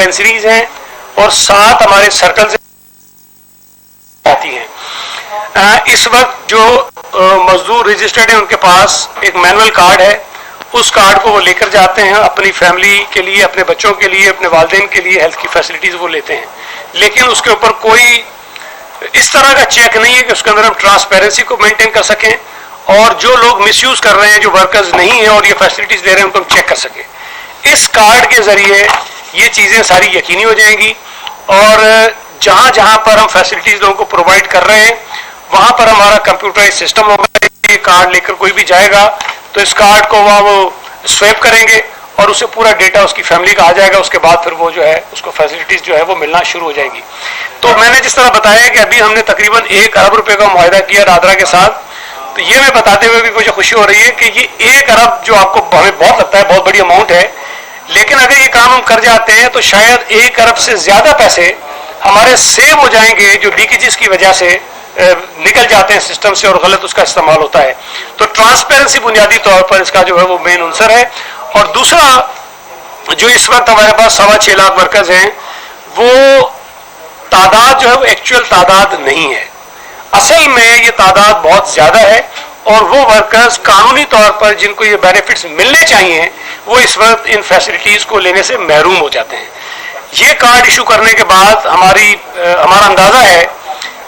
Dispensaries हैं और 7 हमारे सर्कल्स आती हैं। इस वक्त जो मजदूर रजिस्टर्ड हैं उनके पास एक मैनुअल कार्ड है, उस कार्ड को वो लेकर जाते हैं अपनी फैमिली के लिए, अपने बच्चों के लिए, अपने वालिदैन के लिए हेल्थ की फैसिलिटीज़ वो लेते हैं, लेकिन उसके ऊपर कोई इस तरह का चेक नहीं है कि उसके अंदर हम ट्रांसपेरेंसी को मेंटेन कर सकें और जो लोग मिसयूज़ कर रहे हैं, जो वर्कर्स नहीं हैं और ये फैसिलिटीज़ दे रहे हैं, उनको हम चेक कर सकें। इस कार्ड के ज़रिए ये चीज़ें सारी यकीनी हो जाएंगी और जहाँ जहाँ पर हम फैसिलिटीज़ लोगों को प्रोवाइड कर रहे हैं वहाँ पर हमारा कंप्यूटराइज सिस्टम होगा। ये कार्ड लेकर कोई भी जाएगा तो इस कार्ड को वहाँ वो स्वैप करेंगे और उसे पूरा डेटा उसकी फैमिली का आ जाएगा। उसके बाद फिर वो जो है उसको फैसिलिटीज़ जो है वो मिलना शुरू हो जाएंगी। तो मैंने जिस तरह बताया कि अभी हमने तकरीबन 1 अरब रुपये का मुआहदा किया दादरा के साथ, तो ये मैं बताते हुए भी मुझे खुशी हो रही है कि ये 1 अरब जो आपको हमें बहुत लगता है बहुत बड़ी अमाउंट है, लेकिन अगर ये काम हम कर जाते हैं तो शायद 1 अरब से ज़्यादा पैसे हमारे सेव हो जाएंगे जो लीकेजेस की वजह से निकल जाते हैं सिस्टम से और गलत उसका इस्तेमाल होता है। तो ट्रांसपेरेंसी बुनियादी तौर पर इसका जो है वो मेन आंसर है। और दूसरा, जो इस वक्त हमारे पास 6.25 लाख वर्कर्स हैं, वो तादाद जो है वो एक्चुअल तादाद नहीं है, असल में ये तादाद बहुत ज़्यादा है और वो वर्कर्स कानूनी तौर पर जिनको ये बेनिफिट्स मिलने चाहिए वो इस वक्त इन फैसिलिटीज़ को लेने से महरूम हो जाते हैं। ये कार्ड इशू करने के बाद हमारा अंदाज़ा है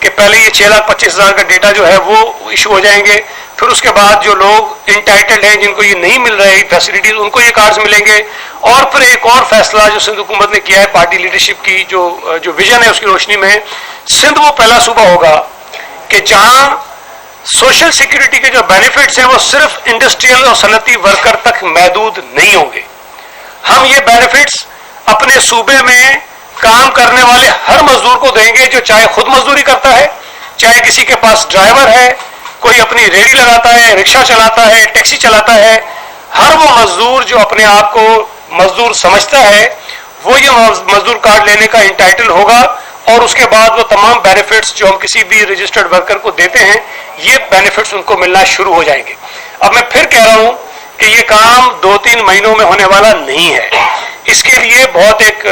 कि पहले ये 6,25,000 का डेटा जो है वो इशू हो जाएंगे, फिर उसके बाद जो लोग इंटाइटल्ड हैं जिनको ये नहीं मिल रही फैसिलिटीज़ उनको ये कार्ड्स मिलेंगे। और फिर एक और फैसला जो सिंध हुकूमत ने किया है पार्टी लीडरशिप की जो विजन है उसकी रोशनी में, सिंध वो पहला सूबा होगा कि जहाँ सोशल सिक्योरिटी के जो बेनिफिट्स हैं वो सिर्फ इंडस्ट्रियल और सनती वर्कर तक महदूद नहीं होंगे। हम ये बेनिफिट्स अपने सूबे में काम करने वाले हर मजदूर को देंगे, जो चाहे खुद मजदूरी करता है, चाहे किसी के पास ड्राइवर है, कोई अपनी रेहड़ी लगाता है, रिक्शा चलाता है, टैक्सी चलाता है। हर वो मजदूर जो अपने आप को मजदूर समझता है वो ये मजदूर कार्ड लेने का इंटाइटल होगा और उसके बाद वो तमाम बेनिफिट्स जो हम किसी भी रजिस्टर्ड वर्कर को देते हैं ये बेनिफिट्स उनको मिलना शुरू हो जाएंगे। अब मैं फिर कह रहा हूँ कि ये काम 2-3 महीनों में होने वाला नहीं है। इसके लिए बहुत एक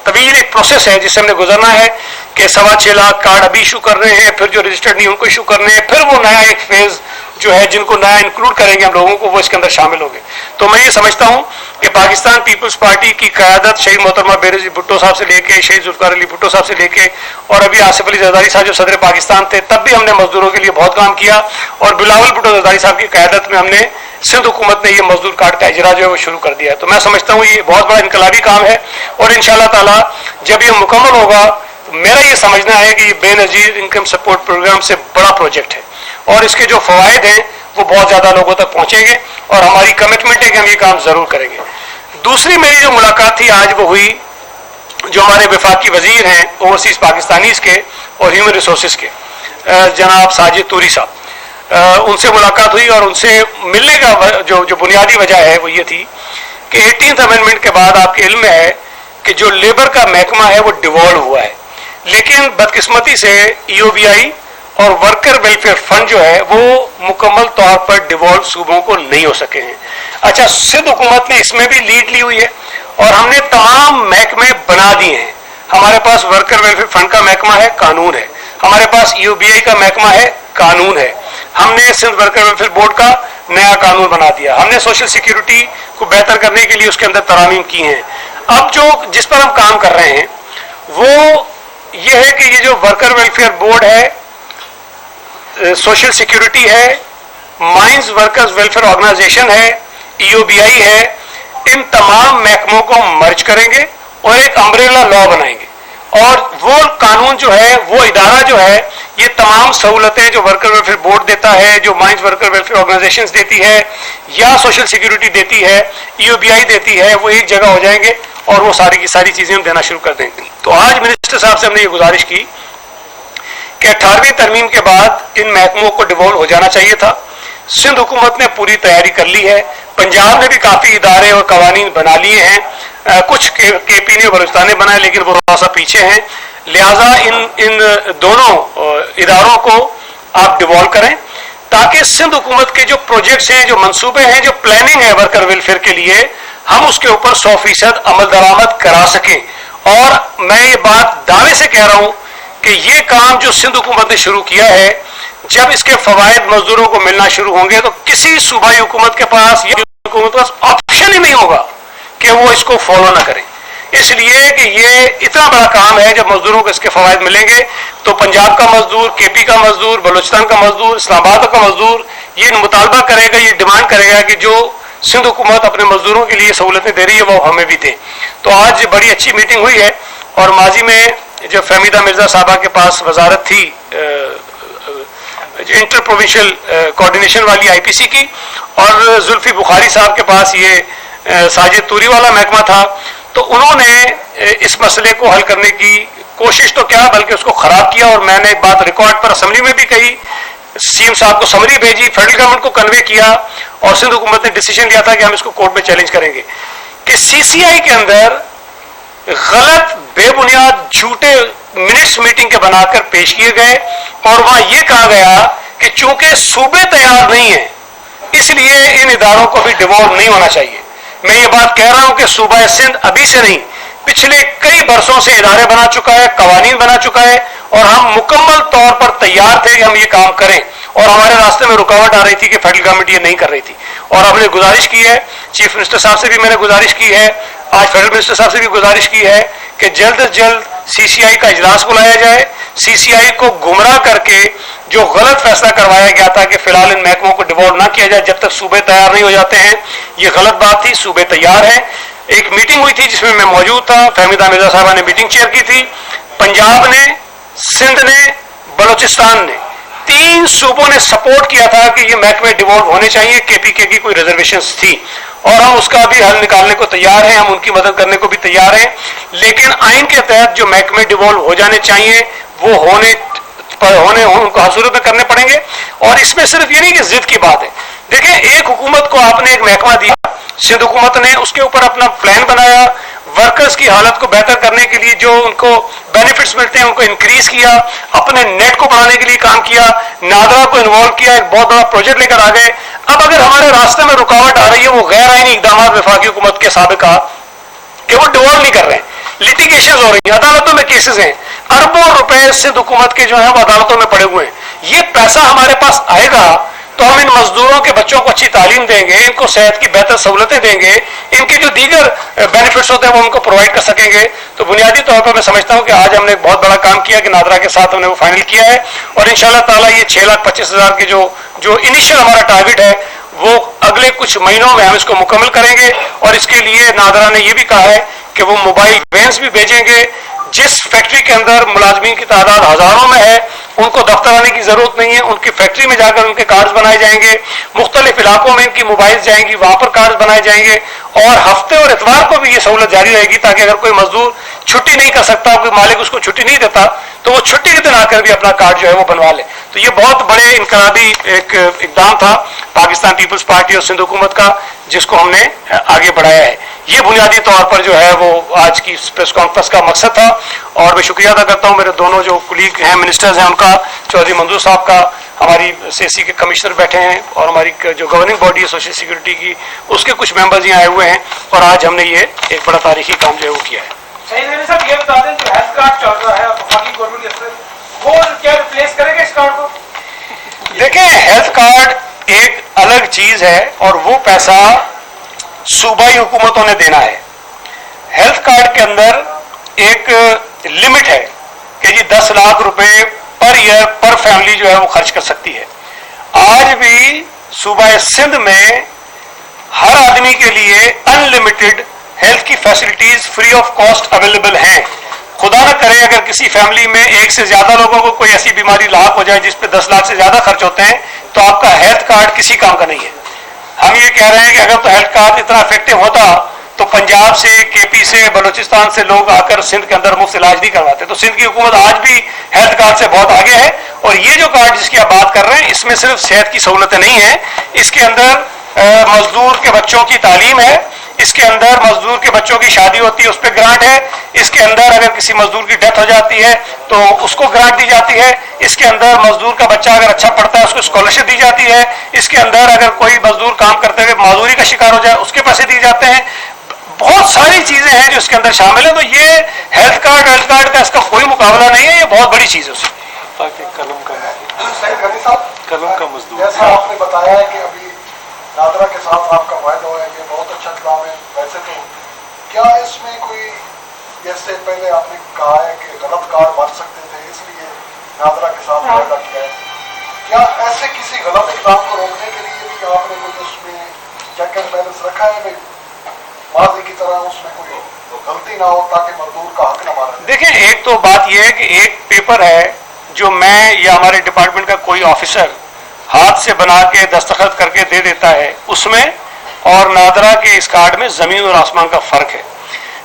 तवील एक प्रोसेस है जिससे हमने गुजरना है कि 6.25 लाख कार्ड अभी इशू कर रहे हैं, फिर जो रजिस्टर्ड नहीं उनको इशू करने हैं, फिर वो नया एक फेज जो है जिनको नया इंक्लूड करेंगे हम लोगों को वो इसके अंदर शामिल होंगे। तो मैं ये समझता हूँ कि पाकिस्तान पीपल्स पार्टी की क़यादत शहीद मोहतरमा बेनज़ीर भुट्टो साहब से लेके, शहीद ज़ुल्फ़िकार अली भुट्टो साहब से लेके और अभी आसिफ अली ज़रदारी साहब जो सदर पाकिस्तान थे तब भी हमने मजदूरों के लिए बहुत काम किया और बिलावल भुट्टो ज़रदारी साहब की क़यादत में हमने सिंध हुकूमत ने ये मजदूर कार्ड का इजरा जो है वो शुरू कर दिया है। तो मैं समझता हूँ ये बहुत बड़ा इनकलाबी काम है और इंशाअल्लाह ताला जब ये मुकम्मल होगा तो मेरा ये समझना है कि ये बेनज़ीर इनकम सपोर्ट प्रोग्राम से बड़ा प्रोजेक्ट है और इसके जो फ़वाइद हैं वो बहुत ज़्यादा लोगों तक पहुँचेंगे और हमारी कमिटमेंट है कि हम ये काम ज़रूर करेंगे। दूसरी मेरी जो मुलाकात थी आज वो हुई जो हमारे वफाकी वज़ीर हैं ओवरसीज़ पाकिस्तानीज़ के और ह्यूमन रिसोर्स के जनाब साजिद तूरी साहब, उनसे मुलाकात हुई और उनसे मिलने का जो बुनियादी वजह है वो ये थी कि 18th अमेंडमेंट के बाद आपके इल्म में है कि जो लेबर का महकमा है वो डिवॉल्व हुआ है, लेकिन बदकिस्मती से EOBI और वर्कर वेलफेयर फंड जो है वो मुकम्मल तौर पर डिवॉल्व सूबों को नहीं हो सके हैं। अच्छा, सिंध हुकूमत ने इसमें भी लीड ली हुई है और हमने तमाम महकमे बना दिए हैं। हमारे पास वर्कर वेलफेयर फंड का महकमा है, कानून है, हमारे पास EOBI का महकमा है, कानून है, हमने सिंध वर्कर वेलफेयर बोर्ड का नया कानून बना दिया, हमने सोशल सिक्योरिटी को बेहतर करने के लिए उसके अंदर तरामीम की हैं। अब जिस पर हम काम कर रहे हैं वो ये है कि ये जो वर्कर वेलफेयर बोर्ड है, सोशल सिक्योरिटी है, माइंस वर्कर्स वेलफेयर ऑर्गेनाइजेशन है, EOBI है, इन तमाम महकमों को मर्ज करेंगे और एक अम्ब्रेला लॉ बनाएंगे और वो कानून जो है वो इदारा जो है ये तमाम सहूलतें जो वर्कर वेलफेयर बोर्ड देता है, जो माइंस वर्कर वेलफेयर ऑर्गेनाइजेशंस देती है या सोशल सिक्योरिटी देती है, EOBI देती है, वो एक जगह हो जाएंगे और वो सारी की सारी चीज़ें हम देना शुरू कर देंगे। तो आज मिनिस्टर साहब से हमने ये गुजारिश की कि 18वीं तरमीम के बाद इन महकमों को डिवॉल्व हो जाना चाहिए था। सिंध हुकूमत ने पूरी तैयारी कर ली है, पंजाब ने भी काफ़ी इदारे और कवानीन बना लिए हैं, कुछ KP ने बलूचिस्तान ने बनाए लेकिन वो थोड़ा सा पीछे हैं, लिहाजा इन दोनों इदारों को आप डिवॉल्व करें ताकि सिंध हुकूमत के जो प्रोजेक्ट्स हैं, जो मंसूबे हैं, जो प्लानिंग है वर्कर वेलफेयर के लिए ہم اس کے اوپر 100% عمل درآمد کرا سکیں. اور میں یہ بات دعوے سے کہہ رہا ہوں کہ یہ کام جو سندھ حکومت نے شروع کیا ہے، جب اس کے فوائد مزدوروں کو ملنا شروع ہوں گے تو کسی صوبائی حکومت کے پاس یا حکومت کے پاس آپشن ہی نہیں ہوگا کہ وہ اس کو فالو نہ کریں. اس لیے کہ یہ اتنا بڑا کام ہے، جب مزدوروں کو اس کے فوائد ملیں گے تو پنجاب کا مزدور، کے پی کا مزدور، بلوچستان کا مزدور، اسلام آباد کا مزدور یہ مطالبہ کرے گا، یہ ڈیمانڈ کرے گا کہ جو سندھ حکومت اپنے مزدوروں کے لیے سہولتیں دے رہی ہے وہ ہمیں بھی دیں. تو آج بڑی اچھی میٹنگ ہوئی ہے. اور ماضی میں جب فہمیدہ مرزا صاحبہ کے پاس وزارت تھی انٹر پروونشل کوآرڈینیشن والی آئی پی سی کی، اور زلفی بخاری صاحب کے پاس یہ ساجد توری والا محکمہ تھا، تو انہوں نے اس مسئلے کو حل کرنے کی کوشش تو کیا بلکہ اس کو خراب کیا. اور میں نے ایک بات ریکارڈ پر اسمبلی میں بھی کہی، سی ایم صاحب کو سمری بھیجی، فیڈرل گورنمنٹ کو کنوے کیا، اور سندھ حکومت نے ڈیسیجن لیا تھا کہ ہم اس کو کورٹ میں چیلنج کریں گے کہ سی سی آئی کے اندر غلط بے بنیاد جھوٹے منٹس میٹنگ کے بنا کر پیش کیے گئے، اور وہاں یہ کہا گیا کہ چونکہ صوبے تیار نہیں ہیں اس لیے ان اداروں کو بھی ڈیوالو نہیں ہونا چاہیے. میں یہ بات کہہ رہا ہوں کہ صوبہ سندھ ابھی سے نہیں، پچھلے کئی برسوں سے ادارے بنا چکا ہے، قوانین بنا چکا ہے، اور ہم مکمل طور پر تیار تھے کہ ہم یہ کام کریں. اور ہمارے راستے میں رکاوٹ آ رہی تھی کہ فیڈرل گورنمنٹ یہ نہیں کر رہی تھی، اور ہم نے گزارش کی ہے، چیف منسٹر صاحب سے بھی میں نے گزارش کی ہے، آج فیڈرل منسٹر صاحب سے بھی گزارش کی ہے کہ جلد از جلد سی سی آئی کا اجلاس بلایا جائے. سی سی آئی کو گمراہ کر کے جو غلط فیصلہ کروایا گیا تھا کہ فی الحال ان محکموں کو ڈیوالو نہ کیا جائے جب تک صوبے تیار نہیں ہو جاتے ہیں، یہ غلط بات تھی. صوبے تیار ہیں. ایک میٹنگ ہوئی تھی جس میں میں موجود تھا، فہمیدہ مرزا صاحبہ نے میٹنگ چیئر کی تھی. پنجاب نے، سندھ نے، بلوچستان نے، تین صوبوں نے سپورٹ کیا تھا کہ یہ محکمے ڈیوالو ہونے چاہیے. کے پی کے کی کوئی ریزرویشنز تھی اور ہم اس کا بھی حل نکالنے کو تیار ہیں، ہم ان کی مدد کرنے کو بھی تیار ہیں. لیکن آئین کے تحت جو محکمے ڈیوالو ہو جانے چاہیے وہ ہونے ان کو حصول میں کرنے پڑیں گے. اور اس میں صرف یہ نہیں کہ ضد کی بات ہے. دیکھیں، ایک حکومت کو آپ نے ایک محکمہ دیا، سندھ حکومت نے اس کے اوپر اپنا پلان بنایا، ورکرز کی حالت کو بہتر کرنے کے لیے جو ان کو بینیفٹس ملتے ہیں ان کو انکریز کیا، اپنے نیٹ کو بڑھانے کے لیے کام کیا، نادرا کو انوالو کیا، ایک بہت بڑا پروجیکٹ لے کر آ گئے. اب اگر ہمارے راستے میں رکاوٹ آ رہی ہے وہ غیر آئینی اقدامات وفاقی حکومت کے سابقہ کہ وہ ڈیوالو نہیں کر رہے ہیں، لٹیگیشنز ہو رہی ہیں، عدالتوں میں کیسز ہیں، اربوں روپے سندھ حکومت کے جو ہیں وہ عدالتوں میں پڑے ہوئے ہیں. یہ پیسہ ہمارے پاس آئے گا تو ہم ان مزدوروں کے بچوں کو اچھی تعلیم دیں گے، ان کو صحت کی بہتر سہولتیں دیں گے، ان کے جو دیگر بینیفٹس ہوتے ہیں وہ ان کو پرووائڈ کر سکیں گے. تو بنیادی طور پر میں سمجھتا ہوں کہ آج ہم نے ایک بہت بڑا کام کیا کہ نادرا کے ساتھ ہم نے وہ فائنل کیا ہے، اور انشاءاللہ تعالیٰ یہ 6,25,000 کے جو انیشل ہمارا ٹارگٹ ہے وہ اگلے کچھ مہینوں میں ہم اس کو مکمل کریں گے. اور اس کے لیے نادرا نے یہ بھی کہا ہے کہ وہ موبائل وینس بھی بھیجیں گے. جس فیکٹری کے اندر ملازمین کی تعداد ہزاروں میں ہے ان کو دفتر آنے کی ضرورت نہیں ہے، ان کی فیکٹری میں جا کر ان کے کارڈز بنائے جائیں گے، مختلف علاقوں میں ان کی موبائل جائیں گی، وہاں پر کارڈز بنائے جائیں گے. اور ہفتے اور اتوار کو بھی یہ سہولت جاری رہے گی تاکہ اگر کوئی مزدور چھٹی نہیں کر سکتا، کوئی مالک اس کو چھٹی نہیں دیتا تو وہ چھٹی کے دن آ کر بھی اپنا کارڈ جو ہے وہ بنوا لے. تو یہ بہت بڑے انقلابی ایک اقدام تھا پاکستان پیپلز پارٹی اور سندھ حکومت کا جس کو ہم نے آگے بڑھایا ہے. یہ بنیادی طور پر جو ہے وہ آج کی پریس کانفرنس کا مقصد تھا. اور میں شکریہ ادا کرتا ہوں میرے دونوں جو کلیگ ہیں منسٹرز ہیں ان کا، چودھری منظور صاحب کا، ہماری سی کے کمشنر بیٹھے ہیں، اور ہماری جو گورننگ باڈی ہے سوشل سیکورٹی کی اس کے کچھ ممبرز یہاں آئے ہوئے ہیں. اور آج ہم نے یہ ایک بڑا تاریخی کام جو ہے وہ کیا ہے. صاحب یہ بتا دیں جو ہیلتھ کارڈ چل رہا ہے وفاقی گورنمنٹ کی طرف وہ کیا ریپلیس کرے گا اس کارڈ کو؟ دیکھیں، ہیلتھ کارڈ ایک الگ چیز ہے اور وہ پیسہ صوبائی حکومتوں نے دینا ہے. ہیلتھ کارڈ کے اندر ایک لمٹ ہے کہ جی 10 لاکھ روپے پر ایئر پر فیملی جو ہے وہ خرچ کر سکتی ہے. آج بھی صوبہ سندھ میں ہر آدمی کے لیے ان لمیٹڈ ہیلتھ کی facilities free of cost available ہیں. خدا نہ کرے اگر کسی فیملی میں ایک سے زیادہ لوگوں کو کوئی ایسی بیماری لاحق ہو جائے جس پہ 10 لاکھ سے زیادہ خرچ ہوتے ہیں تو آپ کا ہیلتھ کارڈ کسی کام کا نہیں ہے. ہم یہ کہہ رہے ہیں کہ اگر تو ہیلتھ کارڈ اتنا افیکٹو ہوتا تو پنجاب سے، کے پی سے، بلوچستان سے لوگ آ کر سندھ کے اندر مفت علاج نہیں کرواتے. تو سندھ کی حکومت آج بھی ہیلتھ کارڈ سے بہت آگے ہے. اور یہ جو کارڈ جس کی آپ بات کر رہے ہیں اس میں صرف صحت کی سہولتیں نہیں ہیں، اس کے اندر مزدور کے بچوں کی تعلیم ہے، اس کے اندر مزدور کے بچوں کی شادی ہوتی ہے اس پہ گرانٹ ہے، اس کے اندر اگر کسی مزدور کی ڈیتھ ہو جاتی ہے تو اس کو گرانٹ دی جاتی ہے، اس کے اندر مزدور کا بچہ اگر اچھا پڑھتا ہے اس کو اسکالرشپ دی جاتی ہے، اس کے اندر اگر کوئی مزدور کام کرتے ہوئے معذوری کا شکار ہو جائے اس کے پیسے دیے جاتے ہیں. بہت ساری چیزیں ہیں جو اس کے اندر شامل ہیں. تو یہ ہیلتھ کارڈ کا اس کا کوئی مقابلہ نہیں ہے, یہ بہت بڑی چیز ہے اس میں. قلم کا مزدور جیسا آپ نے بتایا ہے کہ ابھی نادرا کے ساتھ آپ کا معاہدہ ہے, یہ بہت اچھا کام ہے. ویسے تو کیا اس میں کوئی, جیسے پہلے آپ نے کہا ہے کہ غلط کارڈ بن سکتے تھے اس لیے نادرا کے ساتھ معاہدہ کیا ہے, کیا ایسے کسی غلط اقدام کو روکنے کے لیے بھی آپ نے کوئی اس میں چیک اینڈ بیلنس رکھا ہے بھائی ماضی کی طرح اس میں کوئی غلطی نہ ہو تاکہ مزدور کا حق نہ مارا جائے؟ دیکھیں, ایک تو بات یہ ہے کہ ایک پیپر ہے جو میں یا ہمارے ڈپارٹمنٹ کا کوئی آفیسر ہاتھ سے بنا کے دستخط کر کے دے دیتا ہے, اس میں اور نادرا کے اس کارڈ میں زمین اور آسمان کا فرق ہے.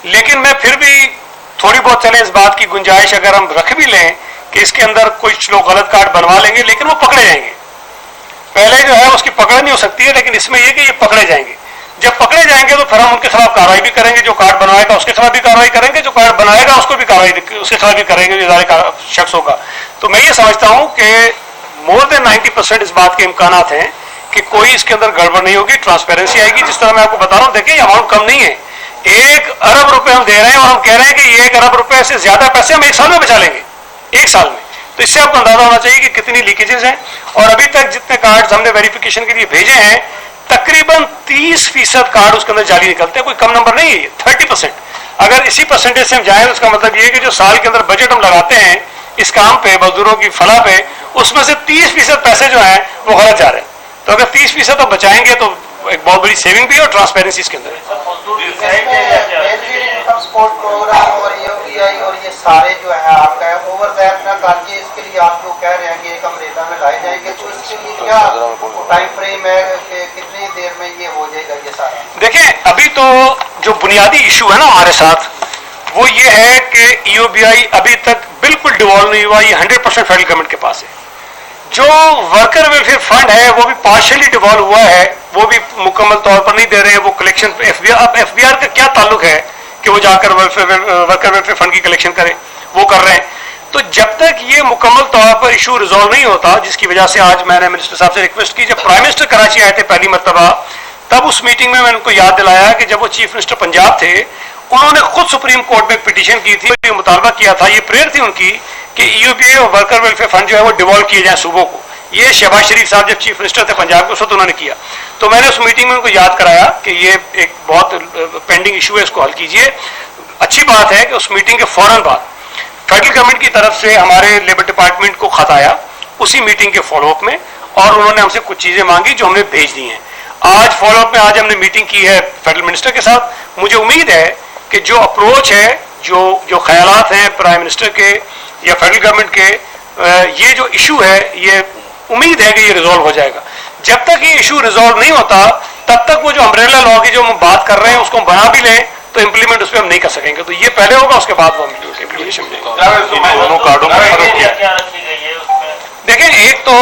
لیکن میں پھر بھی تھوڑی بہت چلے اس بات کی گنجائش اگر ہم رکھ بھی لیں کہ اس کے اندر کچھ لوگ غلط کارڈ بنوا لیں گے لیکن وہ پکڑے جائیں گے. پہلے جو ہے اس کی پکڑ نہیں ہو سکتی ہے, لیکن اس میں یہ کہ یہ پکڑے جائیں گے. جب پکڑے جائیں گے تو پھر ہم ان کے خلاف کارروائی بھی کریں گے, جو کارڈ بنوائے گا اس کے خلاف بھی کارروائی کریں گے, جو کارڈ بنائے گا اس کو بھی کارروائی اس کے خلاف بھی کریں گے جو ادارے کا شخص ہوگا. تو میں یہ سمجھتا ہوں کہ مور دین 90% اس بات کے امکانات ہیں کہ کوئی اس کے اندر گڑبڑ نہیں ہوگی, ٹرانسپیرنسی آئے گی. جس طرح میں آپ کو بتا رہا ہوں, دیکھیں یہ اماؤنٹ کم نہیں ہے, 1 ارب روپے ہم دے رہے ہیں اور ہم کہہ رہے ہیں کہ یہ 1 ارب روپے سے زیادہ پیسے ہم 1 سال میں بچا لیں گے, 1 سال میں. تو اس سے آپ کو اندازہ ہونا چاہیے کہ کتنی لیکیجز ہیں. اور ابھی تک جتنے کارڈز ہم نے ویریفیکیشن کے لیے بھیجے ہیں تقریباً 30% کارڈ اس کے اندر جعلی نکلتے ہیں, کوئی کم نمبر نہیں ہے یہ 30%. اگر اسی پرسنٹیج سے ہم جائیں تو اس کا مطلب یہ ہے کہ جو سال کے اندر بجٹ ہم لگاتے ہیں اس کام پہ, مزدوروں کی فلاح پہ, اس میں سے 30% پیسے جو ہیں وہ غلط جا رہے ہیں. تو اگر 30% ہم بچائیں گے تو ایک بہت بڑی سیونگ بھی ہے اور ٹرانسپیرنسی اس کے اندر ہے. اور یہ سارے جو ہے آپ کا اوور دیٹ نہ کر اس کے لیے آپ جو کہہ رہے ہیں کہ ایک امریکہ میں لائے جائیں گے, تو اس کے لیے کیا ٹائم فریم ہے کہ کتنی دیر میں یہ ہو جائے گا یہ سارا؟ دیکھیں, ابھی تو جو بنیادی ایشو ہے نا ہمارے ساتھ وہ یہ ہے کہ EOBI ابھی تک بالکل ڈیوالو نہیں ہوا, یہ 100% فیڈرل گورنمنٹ کے پاس ہے. جو ورکر ویلفیئر فنڈ ہے وہ بھی پارشلی ڈیوالو ہوا ہے, وہ بھی مکمل طور پر نہیں دے رہے ہیں. وہ کلیکشن اب FBR کا کیا تعلق ہے کہ وہ جا کر ورکر ویلفیئر فنڈ کی کلیکشن کرے, وہ کر رہے ہیں. تو جب تک یہ مکمل طور پر ایشو ریزالو نہیں ہوتا, جس کی وجہ سے آج میں نے منسٹر صاحب سے ریکویسٹ کی, جب پرائم منسٹر کراچی آئے تھے پہلی مرتبہ تب اس میٹنگ میں ان کو یاد دلایا کہ جب وہ چیف منسٹر پنجاب تھے انہوں نے خود سپریم کورٹ میں ایک پٹیشن کی تھی, یہ مطالبہ کیا تھا, یہ پریئر تھی ان کی کہ EOBI اور ورکر ویلفیئر فنڈ جو ہے وہ ڈیوالو کیے جائیں صوبوں کو. یہ شہباز شریف صاحب جب چیف منسٹر تھے پنجاب کے اس وقت انہوں نے کیا. تو میں نے اس میٹنگ میں ان کو یاد کرایا کہ یہ ایک بہت پینڈنگ ایشو ہے, اس کو حل کیجیے. اچھی بات ہے کہ اس میٹنگ کے فوراً بعد فیڈرل گورنمنٹ کی طرف سے ہمارے لیبر ڈپارٹمنٹ کو خط آیا اسی میٹنگ کے فالو اپ میں, اور انہوں نے ہم سے کچھ چیزیں مانگی جو ہم نے بھیج دی ہیں. آج فالو اپ میں آج ہم نے میٹنگ کی ہے فیڈرل منسٹر کے ساتھ. مجھے امید ہے کہ جو اپروچ ہے, جو خیالات ہیں پرائم منسٹر کے یا فیڈرل گورنمنٹ کے, یہ جو ایشو ہے یہ امید ہے کہ یہ ریزالو ہو جائے گا. جب تک یہ ایشو ریزالو نہیں ہوتا تب تک وہ جو امبریلا لا کی جو ہم بات کر رہے ہیں اس کو ہم بنا بھی لیں تو امپلیمنٹ اس پہ ہم نہیں کر سکیں گے. تو یہ پہلے ہوگا, اس کے بعد وہ امپلیمنٹیشن دونوں کارڈوں میں فرق کیا ہے. دیکھیں, ایک تو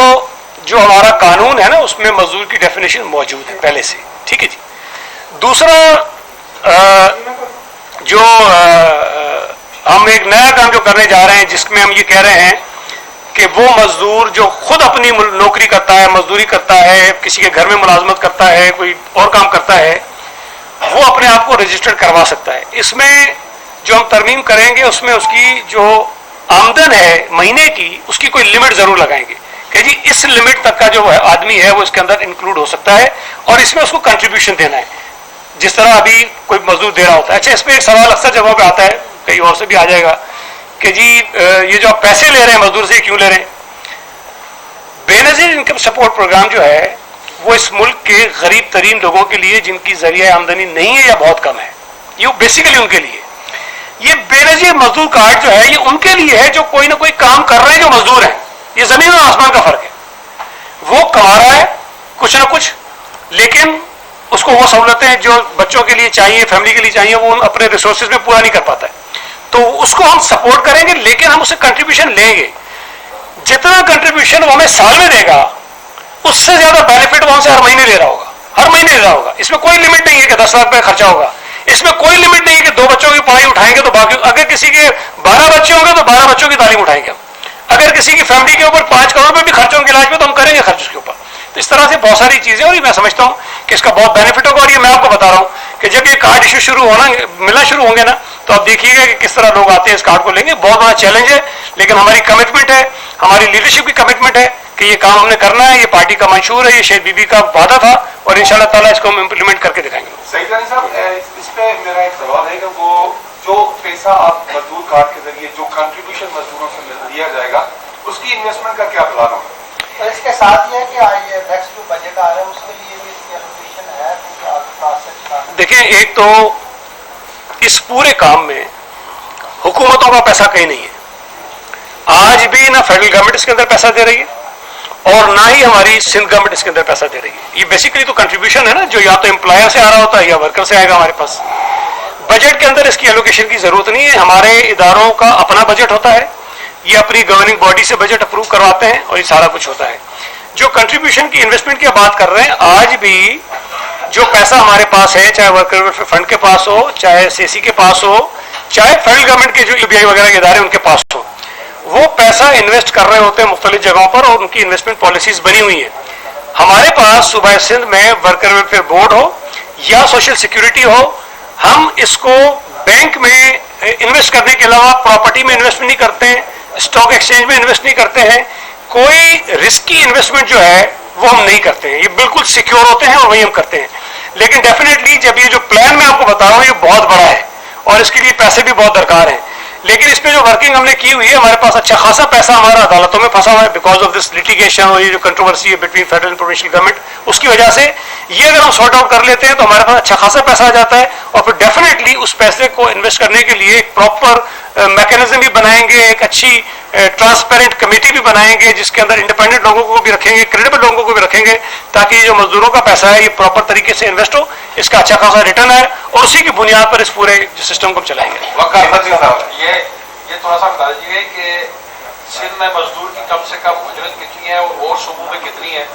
جو ہمارا قانون ہے نا اس میں مزدور کی ڈیفینیشن موجود ہے پہلے سے, ٹھیک ہے جی. دوسرا جو ہم ایک نیا کام جو کرنے جا رہے ہیں جس میں ہم یہ کہہ رہے ہیں کہ وہ مزدور جو خود اپنی نوکری کرتا ہے, مزدوری کرتا ہے, کسی کے گھر میں ملازمت کرتا ہے, کوئی اور کام کرتا ہے, وہ اپنے آپ کو رجسٹر کروا سکتا ہے. اس میں جو ہم ترمیم کریں گے اس میں اس کی جو آمدن ہے مہینے کی اس کی کوئی لمٹ ضرور لگائیں گے کہ جی اس لمٹ تک کا جو آدمی ہے وہ اس کے اندر انکلوڈ ہو سکتا ہے, اور اس میں اس کو کنٹریبیوشن دینا ہے جس طرح ابھی کوئی مزدور دے رہا ہوتا ہے. اچھا, اس پہ ایک سوال اکثر جگہوں پہ آتا ہے, کہیں اور سے بھی آ جائے گا کہ جی یہ جو آپ پیسے لے رہے ہیں مزدور سے کیوں لے رہے ہیں؟ بے نظیر انکم سپورٹ پروگرام جو ہے وہ اس ملک کے غریب ترین لوگوں کے لیے جن کی ذریعہ آمدنی نہیں ہے یا بہت کم ہے, یہ بیسیکلی ان کے لیے. یہ بے نظیر مزدور کارڈ جو ہے یہ ان کے لیے ہے جو کوئی نہ کوئی کام کر رہے ہیں, جو مزدور ہیں. یہ زمین اور آسمان کا فرق ہے. وہ کما رہا ہے کچھ نہ کچھ, لیکن اس کو وہ سہولتیں جو بچوں کے لیے چاہیے, فیملی کے لیے چاہیے, وہ اپنے ریسورسز میں پورا نہیں کر پاتا ہے. تو اس کو ہم سپورٹ کریں گے, لیکن ہم اسے کنٹریبیوشن لیں گے. جتنا کنٹریبیوشن وہ ہمیں سال میں دے گا اس سے زیادہ بینیفٹ وہ ہم سے ہر مہینے لے رہا ہوگا, ہر مہینے لے رہا ہوگا. اس میں کوئی لمٹ نہیں ہے کہ 10 لاکھ روپے خرچہ ہوگا. اس میں کوئی لمٹ نہیں ہے کہ 2 بچوں کی پڑھائی اٹھائیں گے تو باقی, اگر کسی کے 12 بچے ہوں گے تو 12 بچوں کی تعلیم اٹھائیں گے ہم. اگر کسی کی فیملی کے اوپر 5 کروڑ روپے بھی خرچ ہوں گے علاج میں تو ہم کریں گے خرچ اس کے اوپر. تو اس طرح سے بہت ساری چیزیں, اور یہ میں سمجھتا ہوں کہ اس کا بہت بینیفٹ ہوگا. اور یہ میں آپ کو بتا رہا ہوں कि जब ये कार्ड इशू मिलना शुरू होंगे ना, तो आप देखिएगा कि किस तरह लोग आते हैं इस कार्ड को लेंगे। बहुत बड़ा चैलेंज है, लेकिन हमारी कमिटमेंट है, हमारी लीडरशिप की कमिटमेंट है कि ये काम हमने करना है, ये पार्टी का मंशूर है, ये शहीद बीबी का वादा था, और इंशाल्लाह ताला इसको हम इम्प्लीमेंट करके दिखाएंगे। सईद अली साहब, इस पे मेरा एक सवाल है कि वो जो पैसा आप मजदूर कार्ड के जरिए जो कंट्रीब्यूशन मजदूरों से दिया जाएगा, उसकी इन्वेस्टमेंट का क्या प्लान होगा? तो इसके साथ ये कि ये नेक्स्ट जो बजट आ रहा है उसके लिए भी इसकी एलोकेशन है क्योंकि आपके पास से चलाना। देखिए, एक तो इस पूरे काम में हुकूमतों का पैसा कहीं नहीं है। आज भी ना फेडरल गवर्नमेंट इसके अंदर पैसा दे रही है और ना ही हमारी सिंध गवर्नमेंट इसके अंदर पैसा दे रही है। ये बेसिकली तो कंट्रीब्यूशन है ना, जो या तो एम्प्लॉयर से आ रहा होता है या वर्कर से आएगा हमारे पास। बजट के अंदर इसकी एलोकेशन की जरूरत नहीं है। हमारे इदारों का अपना बजट होता है, ये अपनी गवर्निंग बॉडी से बजट अप्रूव करवाते हैं और ये सारा कुछ होता है। जो कंट्रीब्यूशन की इन्वेस्टमेंट की बात कर रहे हैं, आज भी जो पैसा हमारे पास है, चाहे वर्कर वेलफेयर फंड के पास हो, चाहे सीसी के पास हो, चाहे फेडरल गवर्नमेंट के जो यूबीआई वगैरह के इदारे उनके पास हो, वो पैसा इन्वेस्ट कर रहे होते हैं मुख्तलिफ जगहों पर और उनकी इन्वेस्टमेंट पॉलिसीज बनी हुई है। हमारे पास सूबा सिंध में वर्कर वेलफेयर बोर्ड हो या सोशल सिक्योरिटी हो, हम इसको बैंक में इन्वेस्ट करने के अलावा प्रॉपर्टी में इन्वेस्ट नहीं करते हैं, स्टॉक एक्सचेंज में इन्वेस्ट नहीं करते हैं। कोई रिस्की इन्वेस्टमेंट जो है वो हम नहीं करते हैं, ये बिल्कुल सिक्योर होते हैं और वही हम करते हैं। लेकिन डेफिनेटली जब ये जो प्लान मैं आपको बता रहा हूँ ये बहुत बड़ा है और इसके लिए पैसे भी बहुत दरकार हैं, लेकिन इस पे जो वर्किंग हमने की हुई है, हमारे पास अच्छा खासा पैसा हमारा अदालतों में फंसा हुआ है बिकॉज ऑफ दिस लिटिगेशन और ये जो कंट्रोवर्सी है between federal and provincial government, उसकी वजह से ये अगर हम सॉर्ट आउट कर लेते हैं तो हमारे पास अच्छा खासा पैसा आ जाता है और फिर डेफिनेटली उस पैसे को इन्वेस्ट करने के लिए एक प्रॉपर मैकेनिज्म भी बनाएंगे, एक अच्छी ट्रांसपेरेंट कमेटी भी बनाएंगे जिसके अंदर इंडिपेंडेंट लोगों को भी रखेंगे, क्रेडिबल लोगों को भी रखेंगे, ताकि जो मजदूरों का पैसा है ये प्रॉपर तरीके से इन्वेस्ट हो, इसका अच्छा खासा रिटर्न है और उसी की बुनियाद पर इस पूरे सिस्टम को चलाएंगे। ये थोड़ा सा बता दीजिए कि सिंध में मजदूर की कम से कम उजरत कितनी है और सूबों में कितनी है,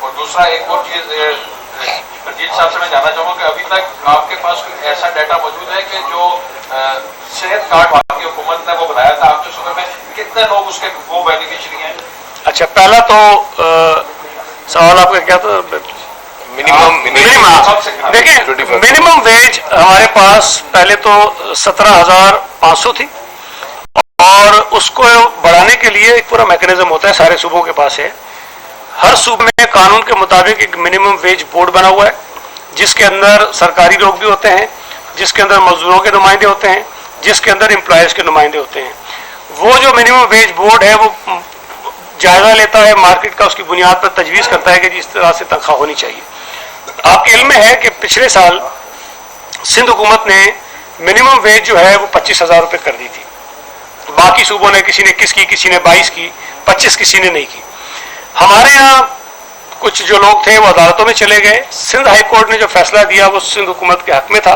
और दूसरा एक और चीज रजीत साहब से मैं जानना चाहूँगा कि अभी तक आपके पास कोई ऐसा डाटा मौजूद है कि जो सेहत कार्ड वहाँ की हुकूमत ने वो बनाया था आपके सूबे में, कितने लोग उसके वो बेनिफिशरी हैं? अच्छा, पहला तो सवाल आपका क्या था? मिनिमम देखिए, मिनिमम वेज हमारे पास पहले तो 17,500 थी और उसको बढ़ाने के लिए एक पूरा मैकेनिज्म होता है, सारे सूबों के पास है। हर सूबे में कानून के मुताबिक एक मिनिमम वेज बोर्ड बना हुआ है जिसके अंदर सरकारी लोग भी होते हैं, जिसके अंदर मजदूरों के नुमाइंदे होते हैं, जिसके अंदर एम्प्लॉयज के नुमाइंदे होते हैं। वो जो मिनिमम वेज बोर्ड है वो जायजा लेता है मार्केट का, उसकी बुनियाद पर तजवीज़ करता है कि जिस तरह से तनख्वाह होनी चाहिए। आपके इल्म में है कि पिछले साल सिंध हुकूमत ने मिनिमम वेज जो है वो 25,000 रुपये कर दी थी। बाकी सूबों ने, किसी ने 21 की, किसी ने 22 की, 25 किसी ने नहीं की। हमारे यहाँ कुछ जो लोग थे वो अदालतों में चले गए। सिंध हाई कोर्ट ने जो फैसला दिया वो सिंध हुकूमत के हक में था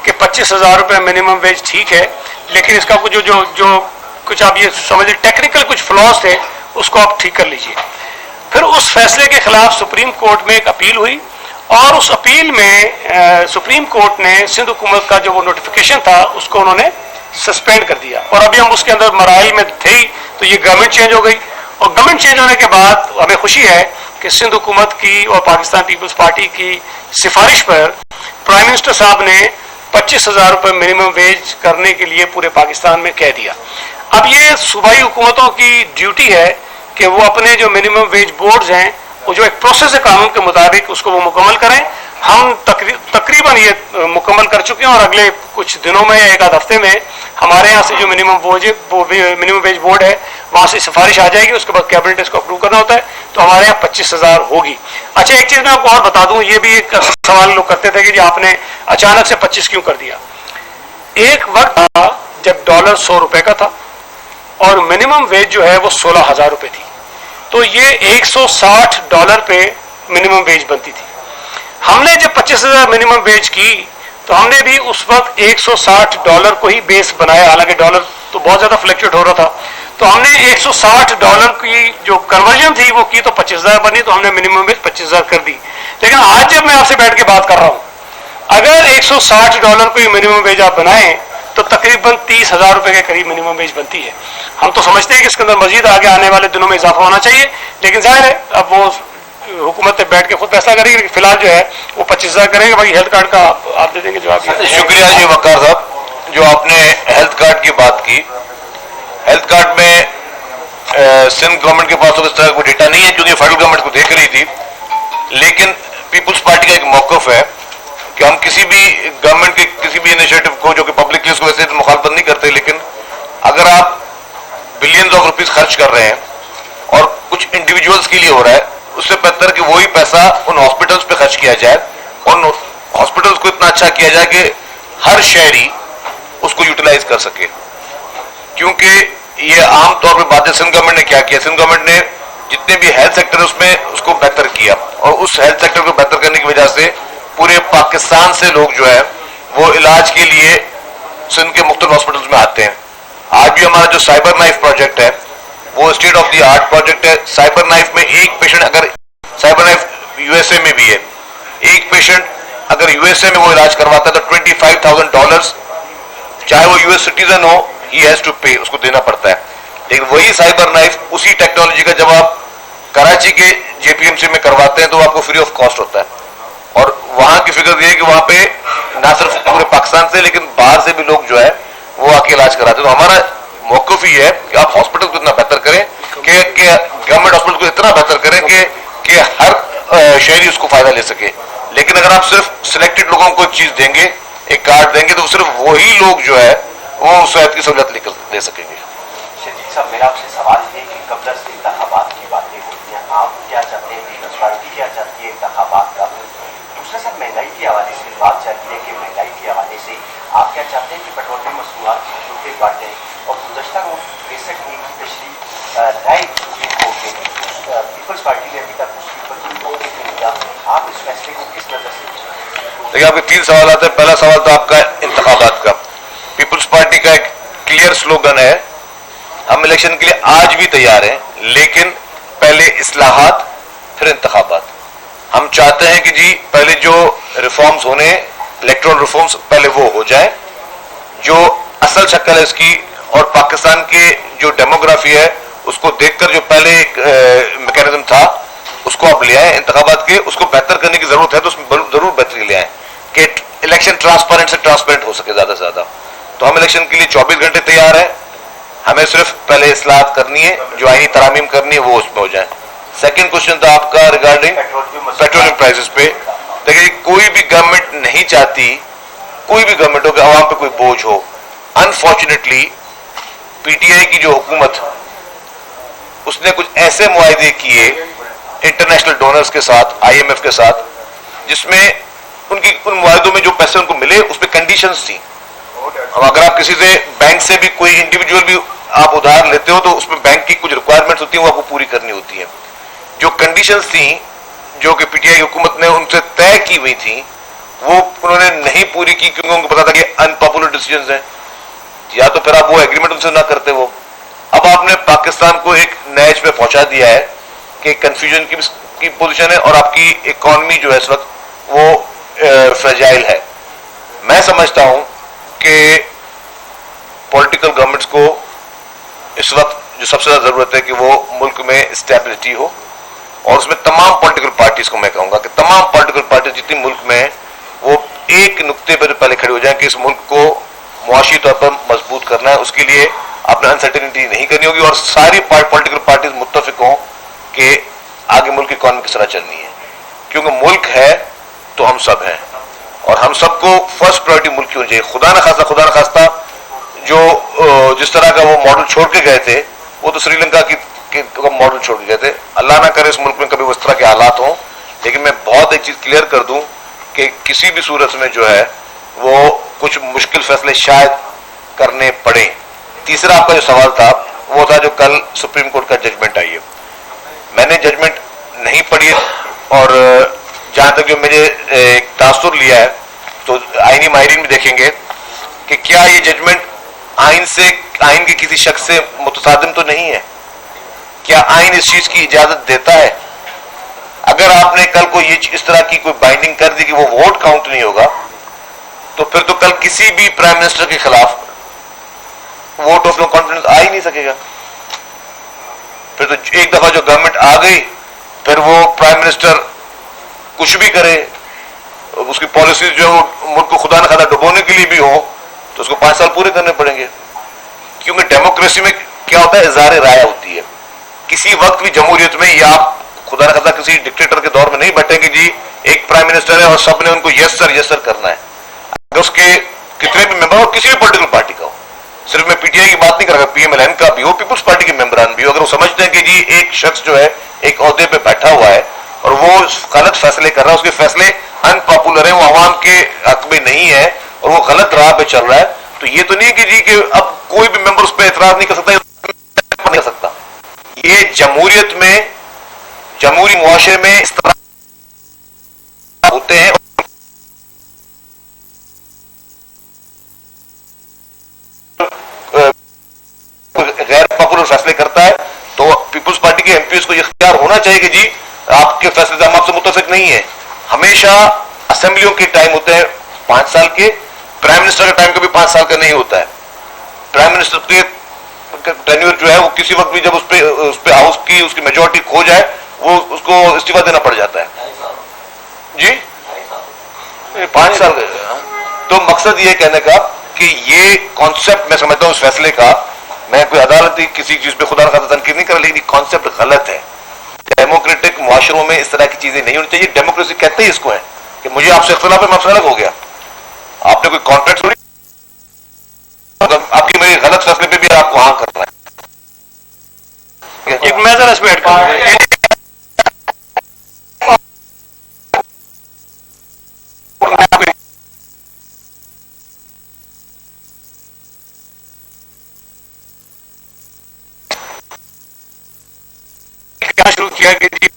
कि 25,000 रुपये मिनिमम वेज ठीक है, लेकिन इसका कुछ जो कुछ आप ये समझिए टेक्निकल कुछ फ्लॉज थे उसको आप ठीक कर लीजिए। फिर उस फैसले के खिलाफ सुप्रीम कोर्ट में एक अपील हुई और उस अपील में सुप्रीम कोर्ट ने सिंध हुकूमत का जो वो नोटिफिकेशन था उसको उन्होंने सस्पेंड कर दिया। और अभी हम उसके अंदर मराइल में थे ही, तो ये गवर्नमेंट चेंज हो गई और गवर्नमेंट चेंज होने के बाद हमें खुशी है कि सिंध हुकूमत की और पाकिस्तान पीपल्स पार्टी की सिफारिश पर प्राइम मिनिस्टर साहब ने 25,000 रुपये मिनिमम वेज करने के लिए पूरे पाकिस्तान में कह दिया। अब ये सूबाई हुकूमतों की ड्यूटी है कि वो अपने जो मिनिमम वेज बोर्ड्स हैं वो जो एक प्रोसेस है कानून के मुताबिक उसको वो मुकम्मल करें। हम तकरीबन ये मुकम्मल कर चुके हैं और अगले कुछ दिनों में या एक आध हफ्ते में हमारे यहाँ से जो मिनिमम वेज बोर्ड है वहाँ से सिफारिश आ जाएगी, उसके बाद कैबिनेट इसको अप्रूव करना होता है, तो हमारे यहाँ 25,000 होगी। अच्छा, एक चीज़ मैं आपको और बता दूँ, ये भी एक सवाल लोग करते थे कि जी आपने अचानक से 25 क्यों कर दिया। एक वक्त था जब डॉलर 100 रुपये का था और मिनिमम वेज जो है वो 16,000 रुपये थी, तो ये 160 डॉलर पे मिनिमम वेज बनती थी। हमने जब 25,000 मिनिमम वेज की तो हमने भी उस वक्त 160 डॉलर को ही बेस बनाया, हालांकि डॉलर तो बहुत ज़्यादा फ्लक्चुएट हो रहा था, तो हमने 160 डॉलर की जो कन्वर्जन थी वो की तो 25,000 बनी, तो हमने मिनिमम वेज 25,000 कर दी। लेकिन आज जब मैं आपसे बैठ के बात कर रहा हूँ, अगर 160 डॉलर को ही मिनिमम वेज आप बनाएं तो तकरीबन 30,000 रुपये के करीब मिनिमम वेज बनती है। हम तो समझते हैं कि इसके अंदर मजीद आगे आने वाले दिनों में इजाफा होना चाहिए, लेकिन जाहिर है अब वो हुकूमत से बैठ के खुद फैसला करेगी, लेकिन फिलहाल जो है वो 25,000 करेंगे, बाकी हेल्थ कार्ड का आप दे देंगे जवाब। शुक्रिया जी वकार साहब, जो आपने हेल्थ कार्ड की बात की। हेल्थ कार्ड में सिंध गवर्नमेंट के पास तो इस तरह का कोई डेटा नहीं है क्योंकि फेडरल गवर्नमेंट को देख रही थी, लेकिन पीपुल्स पार्टी का एक मौकफ है कि हम किसी भी गवर्नमेंट के किसी भी इनिशिएटिव को, जो कि पब्लिकली उसको वैसे मुखालफत नहीं करते, लेकिन अगर आप बिलियंस ऑफ रुपीज खर्च कर रहे हैं और कुछ इंडिविजुअल्स के लिए हो रहा है, उससे बेहतर कि वही पैसा उन हॉस्पिटल्स पे खर्च किया जाए, उन हॉस्पिटल्स को इतना अच्छा किया जाए कि हर शहरी उसको यूटिलाइज कर सके। क्योंकि ये आम तौर पे बातें सिंध गवर्नमेंट ने क्या किया, सिंध गवर्नमेंट ने जितने भी हेल्थ सेक्टर है उसमें उसको बेहतर किया, और उस हेल्थ सेक्टर को बेहतर करने की वजह से पूरे पाकिस्तान से लोग जो है वो इलाज के लिए सिंध के मुख्तलिफ हॉस्पिटल्स में आते हैं। आज भी हमारा जो साइबर नाइफ प्रोजेक्ट है वो state of the art project है। साइबर नाइफ में एक पेशेंट, अगर साइबर नाइफ यूएसए में भी है, एक पेशेंट अगर यूएसए में वो इलाज करवाता है तो $25,000, चाहे वो यूएस सिटीजन हो, ही हैज टू पे, उसको देना पड़ता है। लेकिन वही साइबर नाइफ उसी टेक्नोलॉजी का जब आप कराची के जेपीएमसी में करवाते हैं तो आपको फ्री ऑफ कॉस्ट होता है। और वहां की फिगर ये है कि वहां पे ना सिर्फ पूरे पाकिस्तान से लेकिन बाहर से भी लोग जो है वो आके इलाज कराते हैं। तो हमारा मौकफ ही है कि आप हॉस्पिटल को इतना बेहतर करें कि गवर्नमेंट हॉस्पिटल को इतना बेहतर करें कि हर शहरी उसको फायदा ले सके। लेकिन अगर आप सिर्फ सिलेक्टेड लोगों को एक चीज देंगे, एक कार्ड देंगे, तो सिर्फ वही लोग जो है वो सेहत की सहूलियत ले सकेंगे। शदीद साहब, मेरा आपसे सवाल है कि कब्ल से इंतखाबात की बातें होती हैं, आप क्या चाहते हैं, पीपल्स पार्टी क्या चाहती है इंतखाबात का? दूसरा सर, महंगाई के हवाले से बात चल रही है कि महंगाई के हवाले से आप क्या चाहते हैं कि पेट्रोलियम मसनूआत की कीमतें बढ़ और गुज़श्ता रोज़ 63 की तशरीह राय सुप्रीम कोर्ट में पीपल्स पार्टी ने अभी तक सुप्रीम कोर्ट नहीं किया, आप इस फैसले को किस नज़र से? देखिए, आपके 3 सवाल आते हैं। पहला सवाल तो आपका इंतखाबात का। पीपल्स पार्टी का एक क्लियर स्लोगन है, हम इलेक्शन के लिए आज भी तैयार हैं, लेकिन पहले इस्लाहात फिर इंतखाबात। हम चाहते हैं कि जी पहले जो रिफॉर्म्स होने, इलेक्टोरल रिफॉर्म्स पहले वो हो जाए, जो असल शक्ल है इसकी और पाकिस्तान के जो डेमोग्राफी है उसको देखकर जो पहले एक मैकेनिज्म था उसको आप ले आए इंतखाबात के। उसको बेहतर करने की जरूरत है तो उसमें जरूर बेहतरी ले आए कि इलेक्शन ट्रांसपेरेंट से ट्रांसपेरेंट हो सके ज्यादा से ज्यादा। तो हम इलेक्शन के लिए 24 घंटे तैयार हैं, हमें सिर्फ पहले इस्लाहात करनी है, जो आईनी तरामीम करनी है वो उसमें हो जाए। सेकंड क्वेश्चन था आपका रिगार्डिंग पेट्रोलियम प्राइसेस पे। देखिए, कोई भी गवर्नमेंट नहीं चाहती, कोई भी गवर्नमेंट हो कि आवाम पे कोई बोझ हो। अनफॉर्चुनेटली पीटीआई की जो हुकूमत, उसने कुछ ऐसे मुआहदे किए इंटरनेशनल डोनर्स के साथ, आईएमएफ के साथ, जिसमें उन मुआहदों में जो पैसे उनको मिले उसमें कंडीशंस थी। अब अगर आप किसी से, बैंक से भी कोई इंडिविजुअल भी आप उधार लेते हो तो उसमें बैंक की कुछ रिक्वायरमेंट्स होती हैं, वो आपको पूरी करनी होती है। जो कंडीशंस थी जो कि पीटीआई हुकूमत ने उनसे तय की हुई थी वो उन्होंने नहीं पूरी की, क्योंकि उनको पता था कि अनपॉपुलर डिसीजंस हैं, या तो फिर आप वो एग्रीमेंट उनसे ना करते वो। अब आपने पाकिस्तान को एक नैज पे पहुंचा दिया है कि कंफ्यूजन की पोजीशन है और आपकी इकोनॉमी जो है इस वक्त वो फ्रेजाइल है। मैं समझता हूं कि पॉलिटिकल गवर्नमेंट्स को इस वक्त जो सबसे ज्यादा जरूरत है कि वो मुल्क में स्टेबिलिटी हो, और उसमें तमाम पॉलिटिकल पार्टीज को मैं कहूंगा कि तमाम पॉलिटिकल पार्टीज जितनी मुल्क में है वो एक नुक्ते पर पहले खड़े हो जाएं कि इस मुल्क को मुआशी तौर पर मजबूत करना है। उसके लिए आपने अनसर्टेनिटी नहीं करनी होगी और सारी पॉलिटिकल पार्टीज मुत्तफिक हों कि आगे मुल्क की इकॉनमी किस तरह चलनी है, क्योंकि मुल्क है तो हम सब हैं और हम सबको फर्स्ट प्रायोरिटी मुल्क की होनी चाहिए। खुदा न खास्ता जो जिस तरह का वो मॉडल छोड़ के गए थे वो तो श्रीलंका की मॉडल छोड़ के गए थे। अल्लाह ना करे इस मुल्क में कभी उस तरह के हालात हों, लेकिन मैं बहुत एक चीज क्लियर कर दूं कि किसी भी सूरत में जो है वो कुछ मुश्किल फैसले शायद करने पड़े। तीसरा आपका जो सवाल था वो था जो कल सुप्रीम कोर्ट का जजमेंट आई है। मैंने जजमेंट नहीं पढ़ी और जहां तक जो मुझे एक तासुर लिया है तो आईनी माहिरीन भी देखेंगे कि क्या ये जजमेंट आइन के किसी शख्स से मुतसादिम तो नहीं है, क्या आइन इस चीज की इजाजत देता है। अगर आपने कल को ये इस तरह की कोई बाइंडिंग कर दी कि वो वोट काउंट नहीं होगा तो फिर तो कल किसी भी प्राइम मिनिस्टर के खिलाफ वोट ऑफ नो कॉन्फिडेंस आ ही नहीं सकेगा। फिर तो एक दफा जो गवर्नमेंट आ गई फिर वो प्राइम मिनिस्टर कुछ भी करे, उसकी पॉलिसीज जो है वो मुल्क को खुदा न खादा डुबोने के लिए भी हो, तो उसको 5 साल पूरे करने पड़ेंगे। क्योंकि डेमोक्रेसी में क्या होता है, इज़हार राय होती है। किसी वक्त भी जमहूरियत में, या आप खुदा न खादा किसी डिक्टेटर के दौर में नहीं बैठेंगे जी एक प्राइम मिनिस्टर है और सबने उनको यस सर करना है। अगर उसके कितने भी मेंबर हो, किसी भी पॉलिटिकल पार्टी का हो, सिर्फ मैं पीटीआई की बात नहीं कर रहा, पीएमएलएन का भी हो, पीपुल्स पार्टी के मेंबरान भी हो, अगर वो समझते हैं कि जी एक शख्स जो है एक ओहदे पे बैठा हुआ है और वो गलत फैसले कर रहा है, उसके फैसले अनपॉपुलर है, वो आवाम के हक में नहीं है और वो गलत राह पे चल रहा है, तो ये तो नहीं कि जी कि अब कोई भी मेंबर उस पर एतराज नहीं कर सकता, नहीं कर सकता। ये जमहूरियत में, जमहूरी मुआशरे में इस तरह होते हैं। गैर पॉपुलर फैसले करता है तो पीपुल्स पार्टी के एमपीज को यह इख्तियार होना चाहिए कि जी आपके फैसले हम आपसे मुत्तफिक नहीं है। हमेशा असेंबलियों के टाइम होते हैं 5 साल के, प्राइम मिनिस्टर का टाइम कभी 5 साल का नहीं होता है। प्राइम मिनिस्टर के टेन्योर जो है वो किसी वक्त भी जब उस पे हाउस की उसकी मेजोरिटी खो जाए वो उसको इस्तीफा देना पड़ जाता है जी। 5 साल का। तो मकसद ये कहने का कि ये कॉन्सेप्ट मैं समझता हूं उस फैसले का, मैं कोई अदालती किसी चीज पे खुदा न खादा तनकीद नहीं कर रहा, लेकिन कॉन्सेप्ट गलत है। डेमोक्रेटिक मुआशरों में इस तरह की चीजें नहीं होनी चाहिए। डेमोक्रेसी कहते ही इसको है कि मुझे आपसे इख्तिलाफ है, मैं आपसे अलग हो गया, आपने कोई कॉन्ट्रैक्ट थोड़ी, आपकी मेरी गलत फैसले पे भी आपको हाँ करना है। एक मैं जरा इसमें ऐड करूंगा, क्या शुरू किया कि जी